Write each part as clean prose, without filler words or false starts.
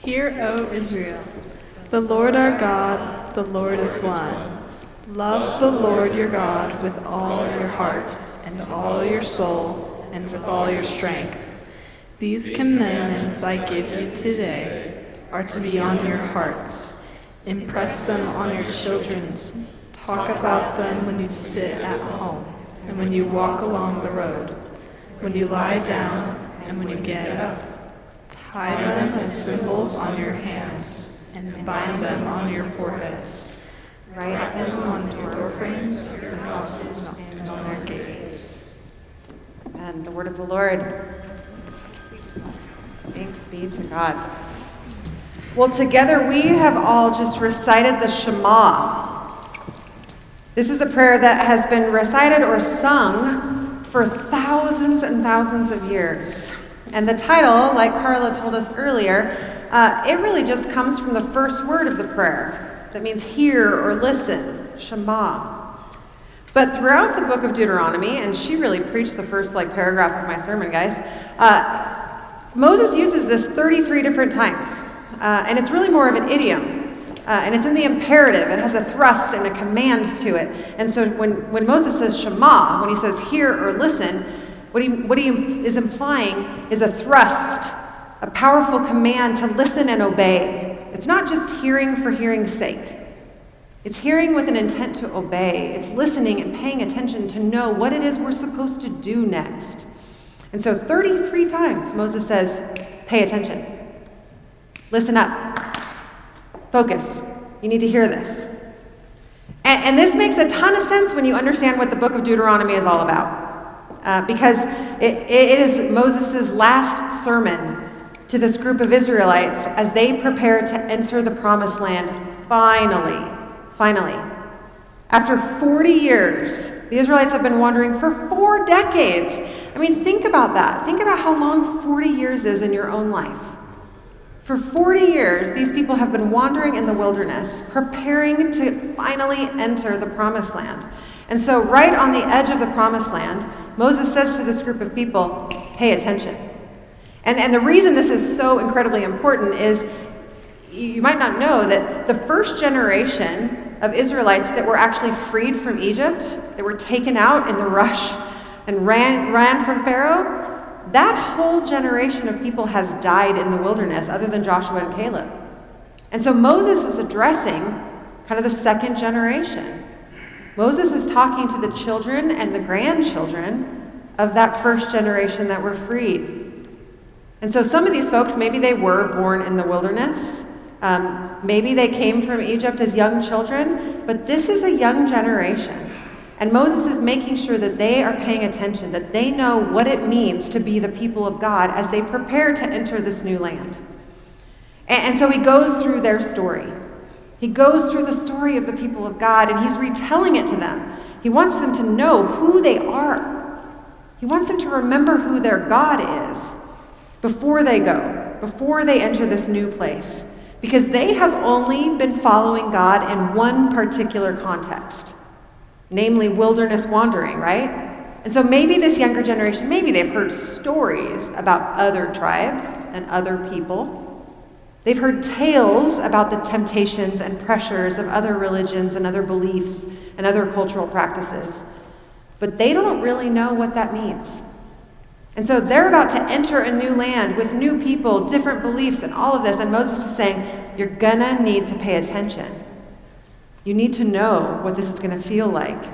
Hear, O Israel, the Lord our God, the Lord is one. Love the Lord your God with all your heart, and all your soul, and with all your strength. These commandments I give you today are to be on your hearts. Impress them on your children's. Talk about them when you sit at home, and when you walk along the road, when you lie down, and when you get up. Tie them as symbols on your hands, and bind them on your foreheads. Write them on your doorframes, your houses, and on your gates. And the word of the Lord. Thanks be to God. Well, together we have all just recited the Shema. This is a prayer that has been recited or sung for thousands and thousands of years. And the title, like Carla told us earlier, it really just comes from the first word of the prayer. That means hear or listen, Shema. But throughout the book of Deuteronomy, and she really preached the first paragraph of my sermon, guys, Moses uses this 33 different times. And it's really more of an idiom. And it's in the imperative. It has a thrust and a command to it. And so when Moses says Shema, when he says hear or listen, what he is implying is a thrust, a powerful command to listen and obey. It's not just hearing for hearing's sake. It's hearing with an intent to obey. It's listening and paying attention to know what it is we're supposed to do next. And so 33 times Moses says, pay attention. Listen up. Focus. You need to hear this. And this makes a ton of sense when you understand what the book of Deuteronomy is all about. Because it is Moses' last sermon to this group of Israelites as they prepare to enter the promised land finally. After 40 years, the Israelites have been wandering for 4 decades. I mean, think about that. Think about how long 40 years is in your own life. For 40 years, these people have been wandering in the wilderness, preparing to finally enter the promised land. And so right on the edge of the promised land, Moses says to this group of people, pay attention. And the reason this is so incredibly important is you might not know that the first generation of Israelites that were actually freed from Egypt, that were taken out in the rush and ran from Pharaoh, that whole generation of people has died in the wilderness other than Joshua and Caleb. And so Moses is addressing kind of the second generation. Moses is talking to the children and the grandchildren of that first generation that were freed. And so some of these folks, maybe they were born in the wilderness. Maybe they came from Egypt as young children. But this is a young generation. And Moses is making sure that they are paying attention, that they know what it means to be the people of God as they prepare to enter this new land. And so he goes through their story. He goes through the story of the people of God, and he's retelling it to them. He wants them to know who they are. He wants them to remember who their God is before they go, before they enter this new place, because they have only been following God in one particular context, namely wilderness wandering, right? And so maybe this younger generation, maybe they've heard stories about other tribes and other people. They've heard tales about the temptations and pressures of other religions and other beliefs and other cultural practices. But they don't really know what that means. And so they're about to enter a new land with new people, different beliefs, and all of this. And Moses is saying, you're gonna need to pay attention. You need to know what this is gonna feel like.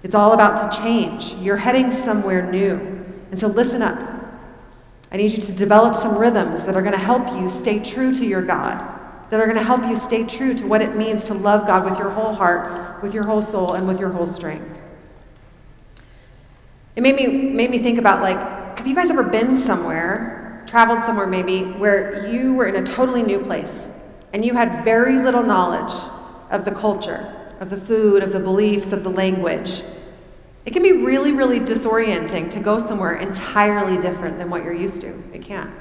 It's all about to change. You're heading somewhere new. And so listen up. I need you to develop some rhythms that are going to help you stay true to your God, that are going to help you stay true to what it means to love God with your whole heart, with your whole soul, and with your whole strength. It made me think about, have you guys ever been somewhere, traveled somewhere maybe, where you were in a totally new place, and you had very little knowledge of the culture, of the food, of the beliefs, of the language? It can be really, really disorienting to go somewhere entirely different than what you're used to. It can.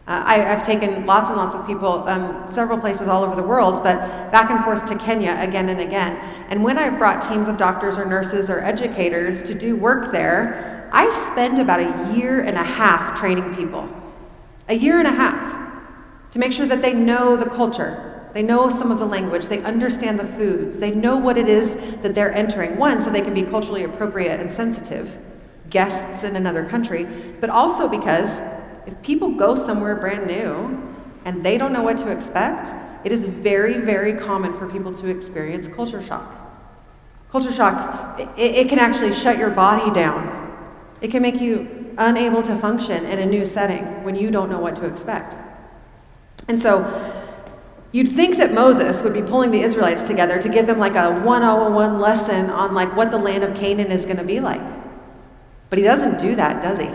I've taken lots and lots of people, several places all over the world, but back and forth to Kenya again and again. And when I've brought teams of doctors or nurses or educators to do work there, I spend about 1.5 years training people. 1.5 years to make sure that they know the culture, they know some of the language, they understand the foods, they know what it is that they're entering. One, so they can be culturally appropriate and sensitive, guests in another country, but also because if people go somewhere brand new and they don't know what to expect, it is very, very common for people to experience culture shock. Culture shock, it can actually shut your body down. It can make you unable to function in a new setting when you don't know what to expect. And so you'd think that Moses would be pulling the Israelites together to give them like a 101 lesson on like what the land of Canaan is going to be like. But he doesn't do that, does he?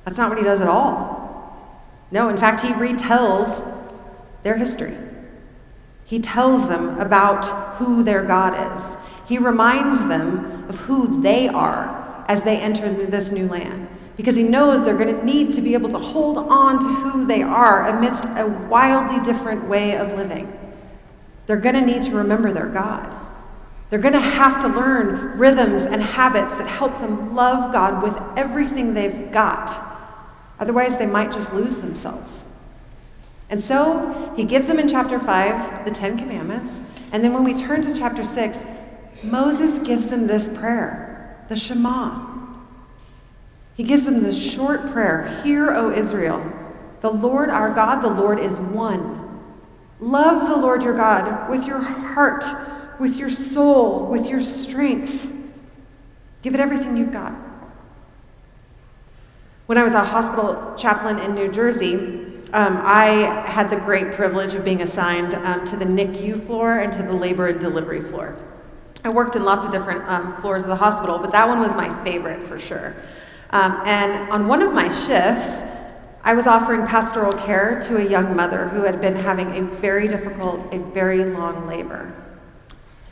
That's not what he does at all. No, in fact, he retells their history. He tells them about who their God is. He reminds them of who they are as they enter this new land, because he knows they're going to need to be able to hold on to who they are amidst a wildly different way of living. They're going to need to remember their God. They're going to have to learn rhythms and habits that help them love God with everything they've got. Otherwise, they might just lose themselves. And so he gives them in chapter 5 the 10 Commandments. And then when we turn to chapter 6, Moses gives them this prayer, the Shema. He gives them this short prayer. Hear, O Israel, the Lord our God, the Lord is one. Love the Lord your God with your heart, with your soul, with your strength. Give it everything you've got. When I was a hospital chaplain in New Jersey, I had the great privilege of being assigned to the NICU floor and to the labor and delivery floor. I worked in lots of different floors of the hospital, but that one was my favorite for sure. And on one of my shifts, I was offering pastoral care to a young mother who had been having a very difficult, a very long labor.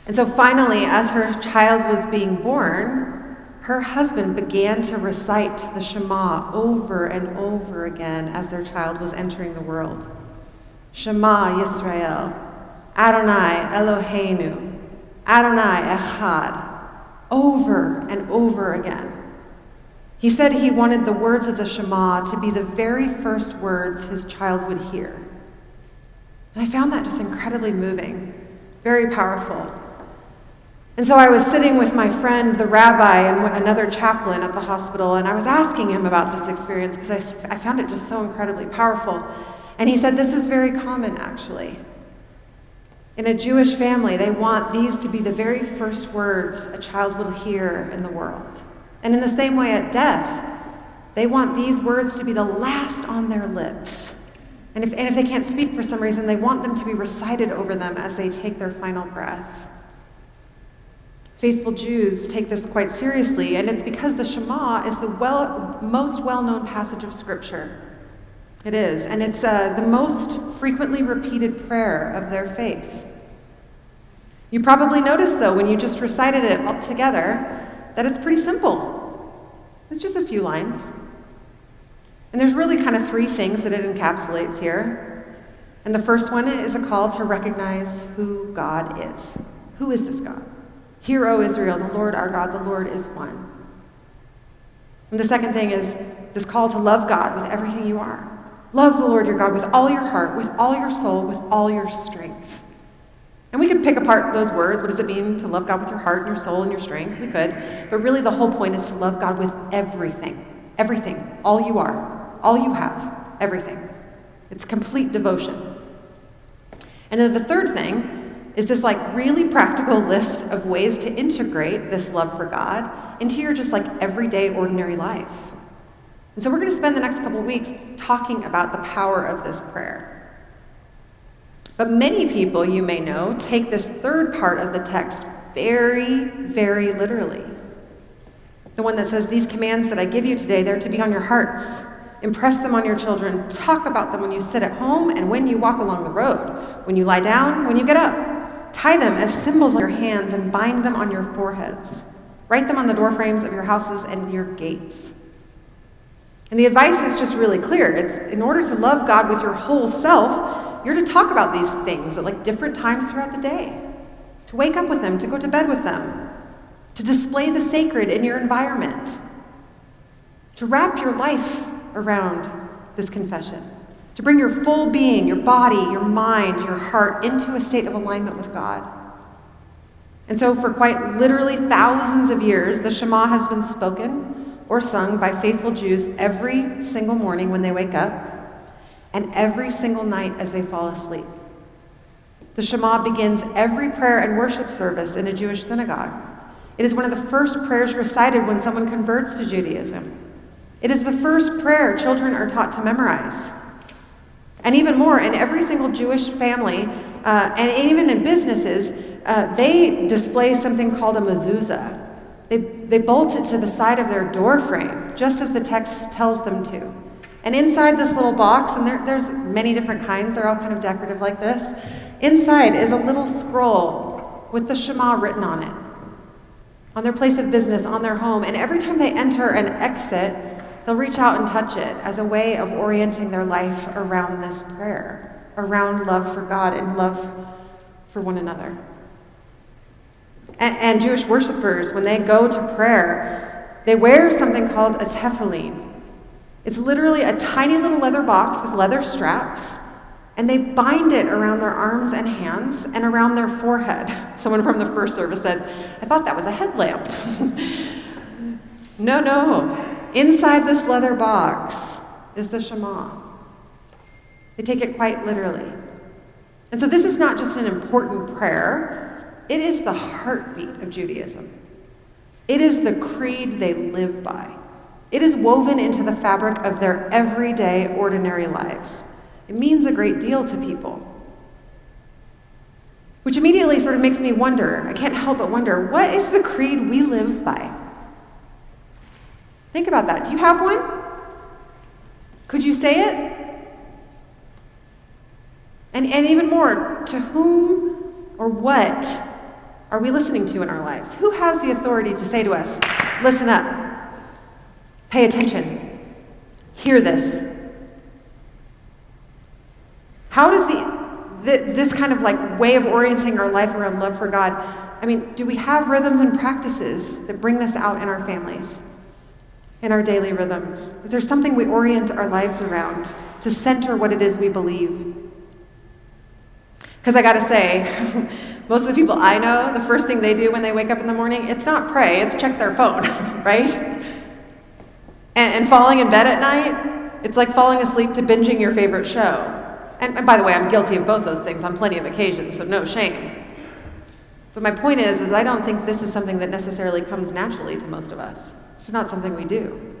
And so finally, as her child was being born, her husband began to recite the Shema over and over again as their child was entering the world. Shema Yisrael, Adonai Eloheinu, Adonai Echad, over and over again. He said he wanted the words of the Shema to be the very first words his child would hear. And I found that just incredibly moving, very powerful. And so I was sitting with my friend, the rabbi, and another chaplain at the hospital, and I was asking him about this experience because I found it just so incredibly powerful. And he said, this is very common, actually. In a Jewish family, they want these to be the very first words a child will hear in the world. And in the same way at death, they want these words to be the last on their lips. And if they can't speak for some reason, they want them to be recited over them as they take their final breath. Faithful Jews take this quite seriously, and it's because the Shema is the most well-known passage of Scripture. It is, and it's the most frequently repeated prayer of their faith. You probably noticed, though, when you just recited it all together, that it's pretty simple. It's just a few lines. And there's really kind of three things that it encapsulates here. And the first one is a call to recognize who God is. Who is this God? Hear, O Israel, the Lord our God, the Lord is one. And the second thing is this call to love God with everything you are. Love the Lord your God with all your heart, with all your soul, with all your strength. And we could pick apart those words. What does it mean to love God with your heart and your soul and your strength? We could. But really the whole point is to love God with everything. Everything. All you are. All you have. Everything. It's complete devotion. And then the third thing is this like really practical list of ways to integrate this love for God into your just like everyday, ordinary life. And so we're going to spend the next couple weeks talking about the power of this prayer. But many people, you may know, take this third part of the text very, very literally. The one that says, these commands that I give you today, they're to be on your hearts. Impress them on your children. Talk about them when you sit at home and when you walk along the road, when you lie down, when you get up. Tie them as symbols on your hands and bind them on your foreheads. Write them on the doorframes of your houses and your gates. And the advice is just really clear. It's in order to love God with your whole self, you're to talk about these things at like different times throughout the day. To wake up with them, to go to bed with them. To display the sacred in your environment. To wrap your life around this confession. to bring your full being, your body, your mind, your heart into a state of alignment with God. And so for quite literally thousands of years, the Shema has been spoken or sung by faithful Jews every single morning when they wake up and every single night as they fall asleep. The Shema begins every prayer and worship service in a Jewish synagogue. It is one of the first prayers recited when someone converts to Judaism. It is the first prayer children are taught to memorize. And even more, in every single Jewish family, and even in businesses, they display something called a mezuzah. They bolt it to the side of their door frame, just as the text tells them to. And inside this little box, and there's many different kinds, they're all kind of decorative like this, inside is a little scroll with the Shema written on it, on their place of business, on their home. And every time they enter and exit, they'll reach out and touch it as a way of orienting their life around this prayer, around love for God and love for one another. And Jewish worshipers, when they go to prayer, they wear something called a tefillin. It's literally a tiny little leather box with leather straps, and they bind it around their arms and hands and around their forehead. Someone from the first service said, "I thought that was a headlamp." No. Inside this leather box is the Shema. They take it quite literally. And so this is not just an important prayer, it is the heartbeat of Judaism. It is the creed they live by. It is woven into the fabric of their everyday, ordinary lives. It means a great deal to people. Which immediately sort of makes me wonder, I can't help but wonder, what is the creed we live by? Think about that. Do you have one? Could you say it? And even more, to whom or what are we listening to in our lives? Who has the authority to say to us, listen up, pay attention, hear this? How does this kind of like way of orienting our life around love for God, do we have rhythms and practices that bring this out in our families, in our daily rhythms? Is there something we orient our lives around to center what it is we believe? Because I gotta say, most of the people I know, the first thing they do when they wake up in the morning, it's not pray, it's check their phone, right? And falling in bed at night, it's like falling asleep to binging your favorite show. And by the way, I'm guilty of both those things on plenty of occasions, so no shame. But my point is I don't think this is something that necessarily comes naturally to most of us. It's not something we do.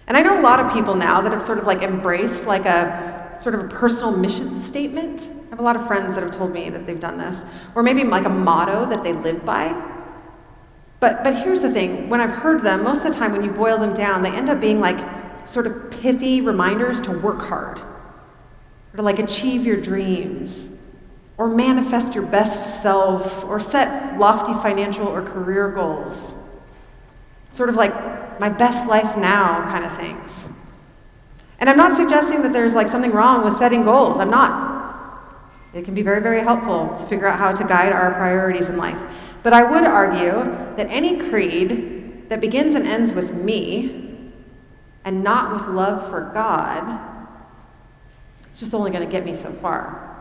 And I know a lot of people now that have sort of like embraced like a sort of a personal mission statement. I have a lot of friends that have told me that they've done this, or maybe like a motto that they live by. But here's the thing, when I've heard them, most of the time when you boil them down, they end up being like sort of pithy reminders to work hard, or to like achieve your dreams, or manifest your best self, or set lofty financial or career goals. Sort of like my best life now kind of things. And I'm not suggesting that there's like something wrong with setting goals. I'm not. It can be very, very helpful to figure out how to guide our priorities in life. But I would argue that any creed that begins and ends with me and not with love for God, it's just only going to get me so far.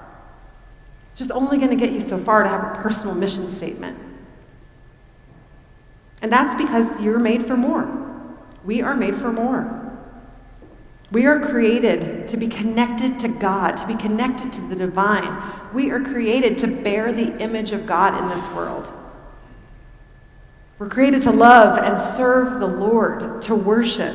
It's just only going to get you so far to have a personal mission statement. And that's because you're made for more. We are made for more. We are created to be connected to God, to be connected to the divine. We are created to bear the image of God in this world. We're created to love and serve the Lord, to worship.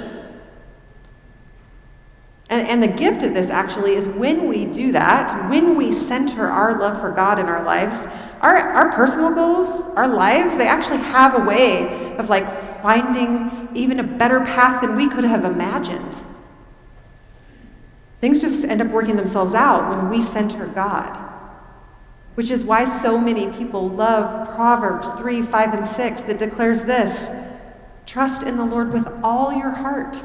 And the gift of this actually is when we do that, when we center our love for God in our lives, our personal goals, our lives, they actually have a way of like finding even a better path than we could have imagined. Things just end up working themselves out when we center God, which is why so many people love Proverbs 3, 5, and 6 that declares this: trust in the Lord with all your heart.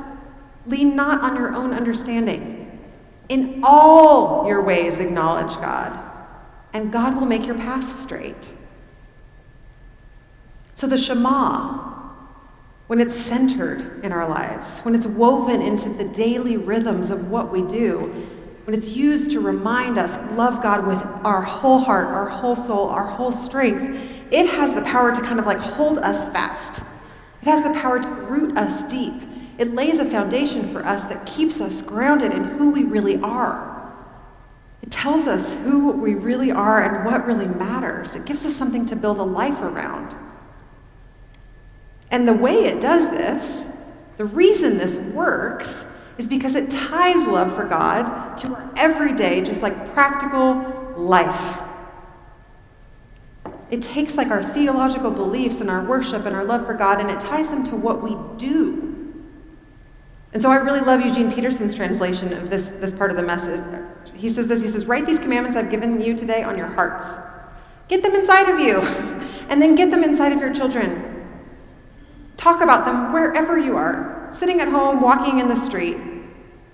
Lean not on your own understanding. In all your ways acknowledge God, and God will make your path straight. So the Shema, when it's centered in our lives, when it's woven into the daily rhythms of what we do, when it's used to remind us, love God with our whole heart, our whole soul, our whole strength, it has the power to kind of like hold us fast. It has the power to root us deep. It lays a foundation for us that keeps us grounded in who we really are. It tells us who we really are and what really matters. It gives us something to build a life around. And the way it does this, the reason this works, is because it ties love for God to our everyday, just like practical life. It takes like our theological beliefs and our worship and our love for God, and it ties them to what we do. And so I really love Eugene Peterson's translation of this part of the message. He says this, he says, write these commandments I've given you today on your hearts. Get them inside of you, and then get them inside of your children. Talk about them wherever you are, sitting at home, walking in the street.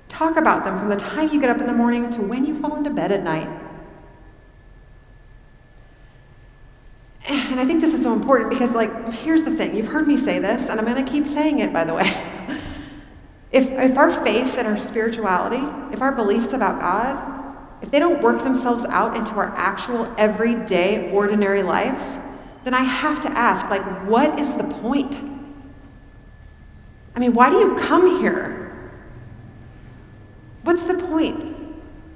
Talk about them from the time you get up in the morning to when you fall into bed at night. And I think this is so important because, like, here's the thing. You've heard me say this, and I'm going to keep saying it, by the way. If our faith and our spirituality, if our beliefs about God, if they don't work themselves out into our actual everyday, ordinary lives, then I have to ask, like, what is the point? I mean, why do you come here? What's the point?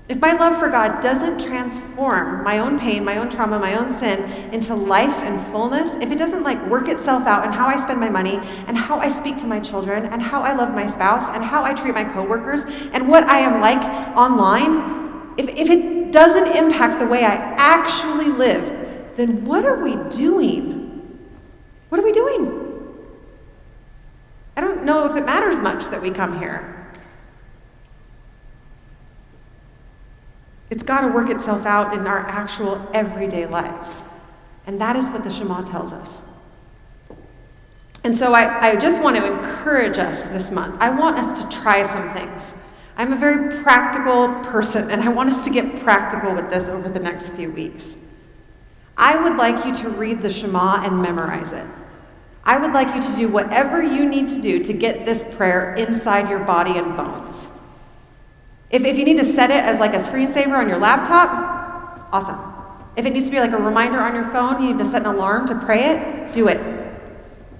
If my love for God doesn't transform my own pain, my own trauma, my own sin into life and fullness, if it doesn't like work itself out in how I spend my money and how I speak to my children and how I love my spouse and how I treat my coworkers and what I am like online, if it doesn't impact the way I actually live, then what are we doing? What are we doing? I don't know if it matters much that we come here. It's got to work itself out in our actual everyday lives. And that is what the Shema tells us. And so I just want to encourage us this month. I want us to try some things. I'm a very practical person, and I want us to get practical with this over the next few weeks. I would like you to read the Shema and memorize it. I would like you to do whatever you need to do to get this prayer inside your body and bones. If you need to set it as like a screensaver on your laptop, awesome. If it needs to be like a reminder on your phone, you need to set an alarm to pray it, do it.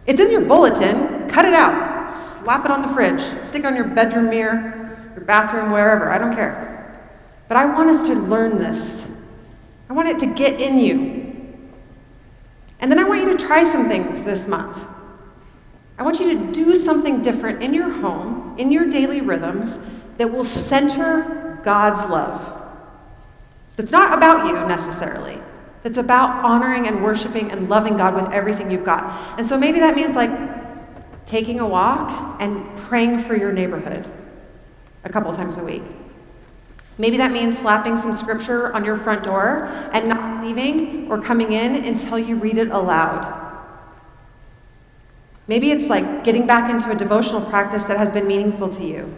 It's in your bulletin, cut it out, slap it on the fridge, stick it on your bedroom mirror, your bathroom, wherever, I don't care. But I want us to learn this. I want it to get in you. And then I want you to try some things this month. I want you to do something different in your home, in your daily rhythms, that will center God's love. That's not about you necessarily. That's about honoring and worshiping and loving God with everything you've got. And so maybe that means like taking a walk and praying for your neighborhood a couple times a week. Maybe that means slapping some scripture on your front door and not leaving or coming in until you read it aloud. Maybe it's like getting back into a devotional practice that has been meaningful to you.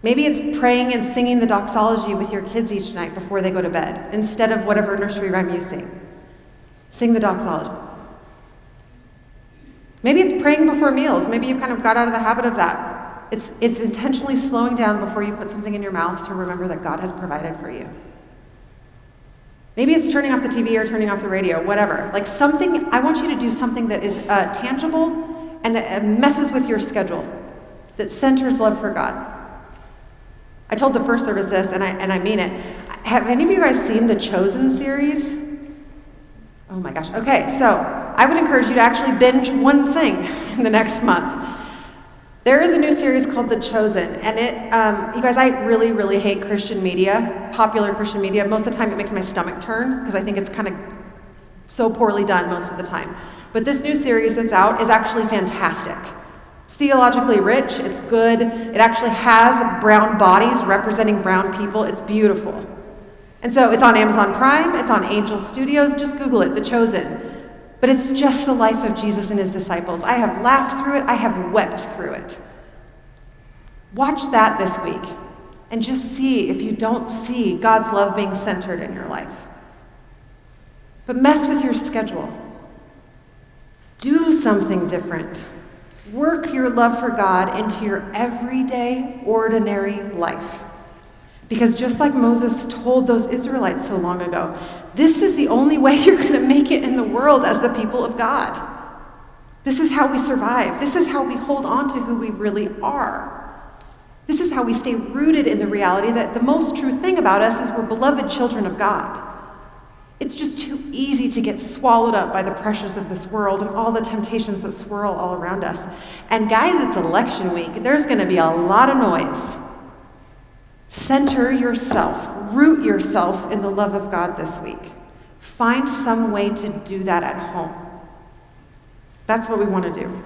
Maybe it's praying and singing the doxology with your kids each night before they go to bed, instead of whatever nursery rhyme you sing. Sing the doxology. Maybe it's praying before meals. Maybe you've kind of got out of the habit of that. It's intentionally slowing down before you put something in your mouth to remember that God has provided for you. Maybe it's turning off the TV or turning off the radio, whatever. Like something, I want you to do something that is tangible and that messes with your schedule, that centers love for God. I told the first service this, and I mean it. Have any of you guys seen the Chosen series? Oh my gosh. Okay, so I would encourage you to actually binge one thing in the next month. There is a new series called The Chosen, and you guys, I really, really hate Christian media, popular Christian media. Most of the time it makes my stomach turn, because I think it's kind of so poorly done most of the time. But this new series that's out is actually fantastic. It's theologically rich, it's good, it actually has brown bodies representing brown people, it's beautiful. And so it's on Amazon Prime, it's on Angel Studios, just Google it, The Chosen. But it's just the life of Jesus and his disciples. I have laughed through it, I have wept through it. Watch that this week, and just see if you don't see God's love being centered in your life. But mess with your schedule. Do something different. Work your love for God into your everyday, ordinary life. Because just like Moses told those Israelites so long ago, this is the only way you're going to make it in the world as the people of God. This is how we survive. This is how we hold on to who we really are. This is how we stay rooted in the reality that the most true thing about us is we're beloved children of God. It's just too easy to get swallowed up by the pressures of this world and all the temptations that swirl all around us. And guys, it's election week. There's going to be a lot of noise. Center yourself, root yourself in the love of God this week. Find some way to do that at home. That's what we want to do.